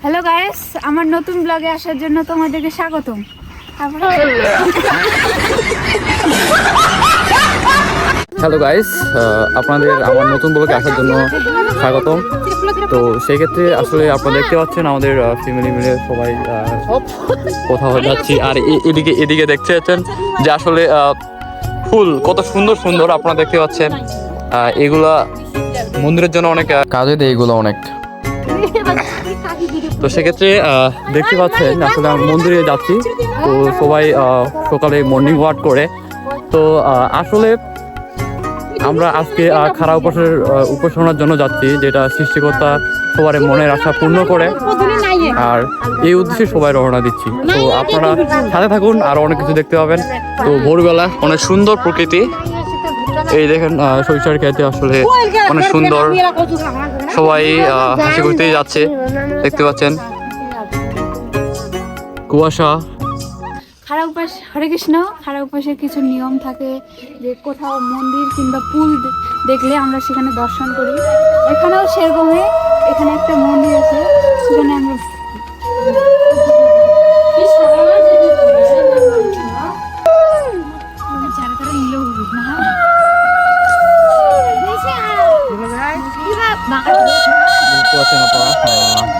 Hello guys, আমার নতুন ব্লগে আসার জন্য তোমাদেরকে স্বাগতম। হ্যালো গাইস, আপনাদের আমার নতুন ব্লগে আসার জন্য স্বাগতম। তো সেই ক্ষেত্রে আসলে আপনারা দেখতে পাচ্ছেন আমাদের ফ্যামিলি মিলে সবাই কোথাও যাচ্ছি। আর এদিকে দেখতে পাচ্ছেন যে আসলে ফুল কত সুন্দর সুন্দর আপনারা দেখতে পাচ্ছেন। এগুলা মন্দিরের জন্য অনেক কাজে দেয়, এগুলো অনেক। তো সেক্ষেত্রে দেখতে পাচ্ছেন আসলে আমরা মন্দিরে যাচ্ছি। তো সবাই সকালে মর্নিং ওয়াক করে। তো আসলে আমরা আজকে খাড়া উপাসনার জন্য যাচ্ছি, যেটা সৃষ্টিকর্তা সবার মনের আশা পূর্ণ করে। আর এই উদ্দেশ্যে সবাই রওনা দিচ্ছি। তো আপনারা সাথে থাকুন, আরো অনেক কিছু দেখতে পাবেন। তো ভোরবেলা অনেক সুন্দর প্রকৃতি, এই দেখেন সরিষার খেতে আসলে অনেক সুন্দর, সবাই হাসি করতেই যাচ্ছে দেখতে পাচ্ছেন। কুয়াশা। খাড়া উপাস, হরে কৃষ্ণ। খাড়া উপাসের কিছু নিয়ম থাকে, যে কোথাও মন্দির কিংবা পুল দেখলে আমরা সেখানে দর্শন করি। এখানেও সেরকমই, এখানে একটা মন্দির আছে, সেখানে আমরা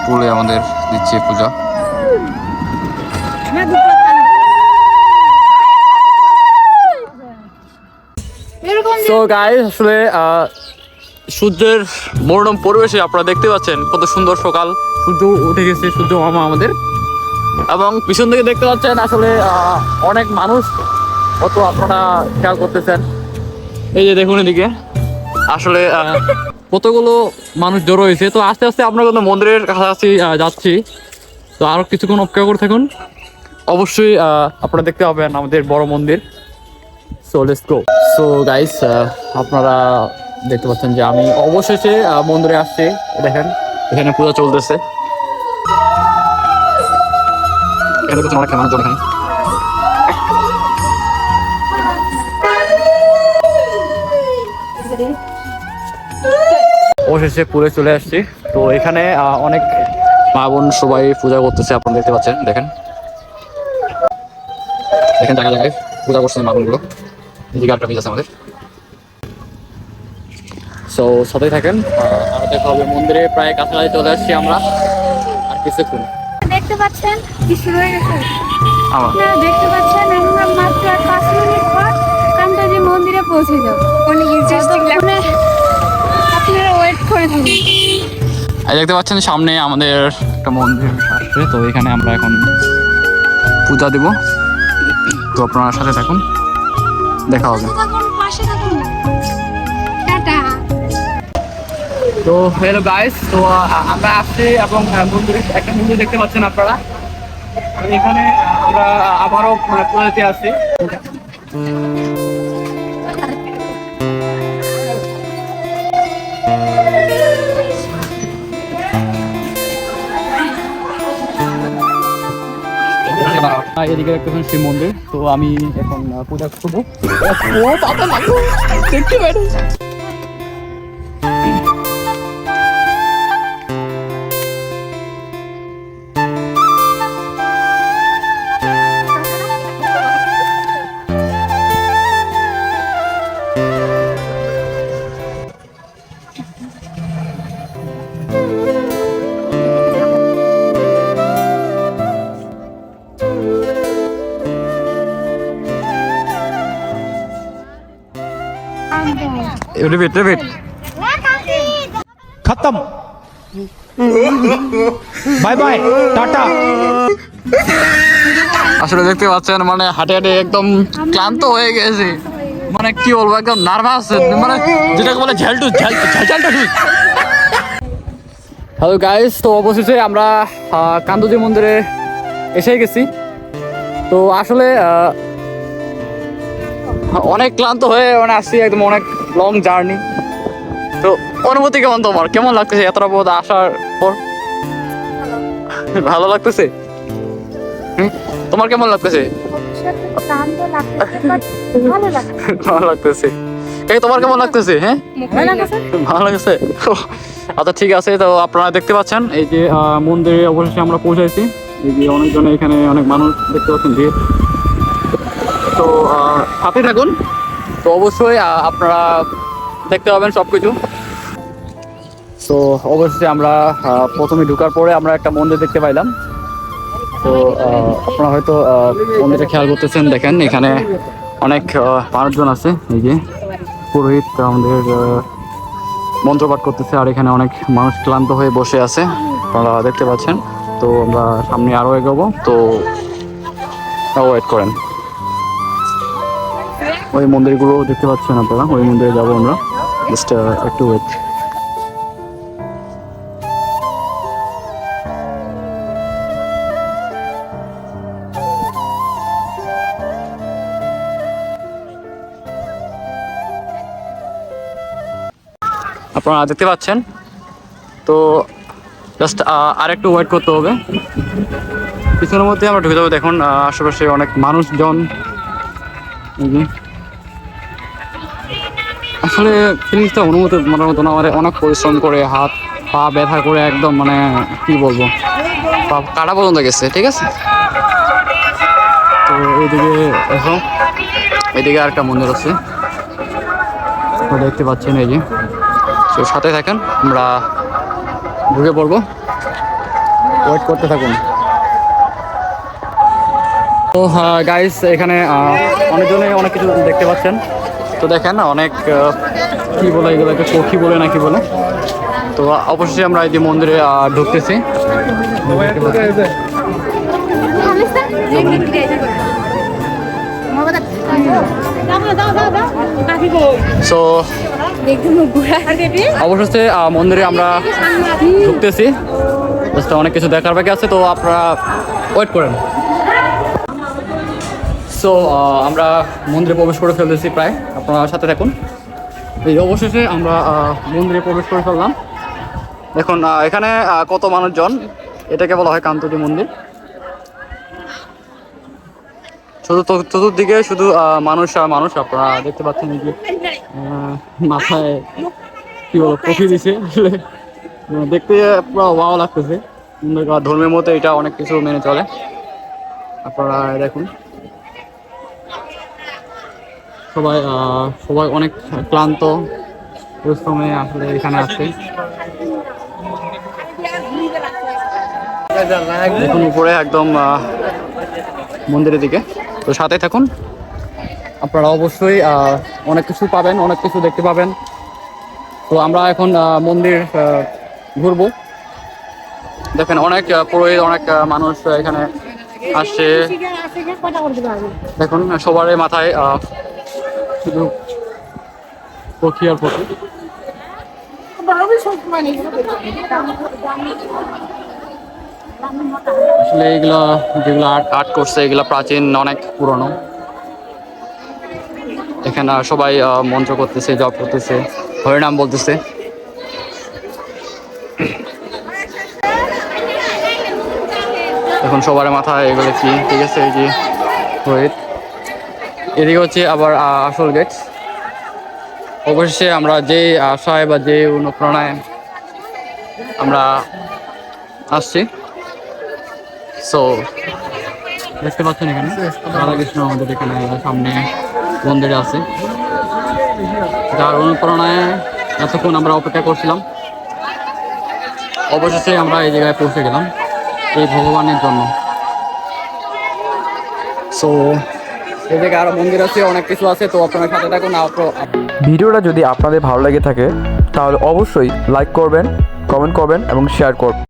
পুলে আমাদের দিচ্ছে পূজা। তো গাইস, আসলে সূর্যের মনোরম পরিবেশে আপনারা দেখতে পাচ্ছেন কত সুন্দর সকাল, সূর্য উঠে গেছে, সূর্য মামা আমাদের। এবং পিছন থেকে দেখতে পাচ্ছেন আসলে অনেক মানুষ, কত আপনারা খেয়াল করতেছেন। এই যে দেখুন এদিকে আসলে কতগুলো মানুষ জড়ো হয়েছে। তো আস্তে আস্তে আমরা কিন্তু মন্দিরের কাছাকাছি যাচ্ছি। তো আরো কিছুক্ষণ অপেক্ষা করে থাকুন, অবশ্যই আপনারা দেখতে পাবেন আমাদের বড় মন্দির। So let's go. So guys, আপনারা দেখতে পাচ্ছেন যে আমি অবশেষে মন্দিরে আসছি। দেখেন এখানে পূজা চলতেছে। অনেক মানুষজন এখানে। অবশেষে পুরে চলে আসছি। তো এখানে অনেক মা বোন সবাই পূজা করতেছে, আপনারা দেখতে পাচ্ছেন। দেখেন দেখেন জায়গায় জায়গায় পূজা করছেন মা বোনগুলো। এদিকে একটা বীজ আছে আমাদের। সো সাথেই থাকেন, আর দেখা হবে মন্দিরে। প্রায় কাছাকাছি চলে আসছি আমরা, আর কিছুক্ষণ। দেখতে পাচ্ছেন কি শুরু হয়ে গেছে। আপনারা দেখতে পাচ্ছেন আমরা মাত্র 5 মিনিট পর কান্তাজি মন্দিরে পৌঁছে যাব। অনেক ইন্টারেস্টিং লাগবে, আপনারা ওয়েট করে থাকুন। দেখতে পাচ্ছেন সামনে আমাদের একটা মন্দির আসছে। তো এখানে আমরা এখন পূজা দেব। তো আপনারা সাথে থাকুন, দেখা হবে। তো হ্যালো গাইস, তো আমরা আসছি এবং মন্দিরে একটা মন্দির দেখতে পাচ্ছেন আপনারা। এখানে আমরা আবারও পূজাতে আসছি। এদিকে দেখতেছেন শিব মন্দির। তো আমি এখন পূজা করবো। দেখতে পারি रिपीट खत्म बाय बाय टाटा। আসলে দেখতে পাচ্ছেন মানে হাঁটে হাঁটে একদম ক্লান্ত হয়ে গেছে। মানে কি বলবো, একদম নার্ভাস, মানে যেটাকে বলে ঝালটু। হ্যালো গাইস, তো অবশেষে আমরা কান্তজি মন্দিরে এসে গেছি। তো আসলে অনেক ক্লান্ত হয়ে মানে আসছি, একদম অনেক লং জার্নি। তো অনুভূতি কেমন তোমার, কেমন লাগতেছে এতটা পথ আসার পর? ভালো লাগতেছে? তোমার কেমন লাগতেছে? ভালো লাগতেছে। এই তোমার কেমন লাগতেছে? হ্যাঁ, ভালো লাগছে। আচ্ছা ঠিক আছে, তো আপনারা দেখতে পাচ্ছেন এই যে মন্দিরে অবশেষে আমরা পৌঁছাইছি। এই যে অনেকজন এখানে, অনেক মানুষ দেখতে পাচ্ছেন ভিড়। তো সাথে থাকুন, তো অবশ্যই আপনারা দেখতে পাবেন সবকিছু। তো অবশ্যই আমরা প্রথমে ঢোকার পরে আমরা একটা মন্দির দেখতে পাইলাম। তো আপনারা হয়তো মন্দিরটা খেয়াল করতেছেন, দেখেন এখানে অনেক মানুষজন আছে। এই যে পুরোহিত আমাদের মন্ত্রপাঠ করতেছে, আর এখানে অনেক মানুষ ক্লান্ত হয়ে বসে আছে, আপনারা দেখতে পাচ্ছেন। তো আমরা সামনে আরও এগোবো, তো ওয়েট করেন। ওই মন্দিরগুলো দেখতে পাচ্ছেন আপনারা, ওই মন্দিরে যাবো আমরা, জাস্ট একটু ওয়েট। আপনারা দেখতে পাচ্ছেন, তো জাস্ট আর একটু ওয়েট করতে হবে। পিছনের মধ্যে আমরা ঢুকে যাবো। দেখুন আশেপাশে অনেক মানুষজন। আসলে ফিলিংসটা অনুমতি মনের মতো না, আমাদের অনেক পরিশ্রম করে, হাত পা ব্যথা করে একদম মানে কি বলবো, পা কাটা পর্যন্ত গেছে। ঠিক আছে, তো এইদিকে দেখো, এইদিকে আর একটা মন্দির আছে, দেখতে পাচ্ছেন এই যে। তো সাথে থাকেন, আমরা ঢুকে পড়বো, ওয়েট করতে থাকুন। তো গাইস, এখানে অনেকজনে অনেক কিছু দেখতে পাচ্ছেন। তো দেখেন অনেক কি বলে এগুলোকে, পক্ষী বলে নাকি বলে। তো অবশ্যই আমরা এই যে মন্দিরে ঢুকতেছি। সো অবশ্যই মন্দিরে আমরা ঢুকতেছি, অনেক কিছু দেখার বাকি আছে, তো আপনারা ওয়েট করেন। সো আমরা মন্দিরে প্রবেশ করে ফেলতেছি প্রায়, আপনারা সাথে থাকুন। এই অবশেষে আমরা মন্দিরে প্রবেশ করে ফেললাম। দেখুন এখানে কত মানুষজন, এটাকে বলা হয় কান্তজি মন্দির। চতুর্দিকে শুধু মানুষ আর মানুষ, আপনারা দেখতে পাচ্ছেন যে মাথায় কি বলো কফি দিছে, আসলে দেখতে পুরো ওয়াও লাগতেছে। ধর্মের মতো এটা অনেক কিছু মেনে চলে, আপনারা দেখুন। সবাই অনেক ক্লান্ত পরিশ্রমে আসলে এখানে আছে। দেখুন উপরে একদম মন্দিরের দিকে, তো সাথে থাকুন, আপনারা অবশ্যই অনেক কিছু পাবেন, অনেক কিছু দেখতে পাবেন। তো আমরা এখন মন্দির ঘুরবো। দেখেন অনেক পুরোহিত, অনেক মানুষ এখানে আসছে। দেখুন সবারই মাথায় শুধু পক্ষী আর পক্ষী। আসলে এগুলো যেগুলো আর্ট করছে, এগুলো প্রাচীন, অনেক পুরনো। এখানে সবাই মন্ত্র করতেছে, জপ করতেছে, হরিনাম বলতেছে। এখন সবার মাথায় এগুলো কি, ঠিক আছে। এই যে রোহিত, এদিকে হচ্ছে আবার আসল গেট। অবশ্যই আমরা যে আশায় বা যে অনুপ্রেরণায় আমরা আসছি। সো দেখতে পাচ্ছেন এখানে রাধাকৃষ্ণ আমাদের এখানে সামনে মন্দিরে আছে, যার অনুপ্রেরণায় এতক্ষণ আমরা অপেক্ষা করছিলাম। অবশেষে আমরা এই জায়গায় পৌঁছে গেলাম এই ভগবানের জন্য। সো এই জায়গায় আরো মন্দির আছে, অনেক কিছু আছে, তো আপনারা সাথে থাকুন। ভিডিওটা যদি আপনাদের ভালো লেগে থাকে তাহলে অবশ্যই লাইক করবেন, কমেন্ট করবেন এবং শেয়ার করবেন।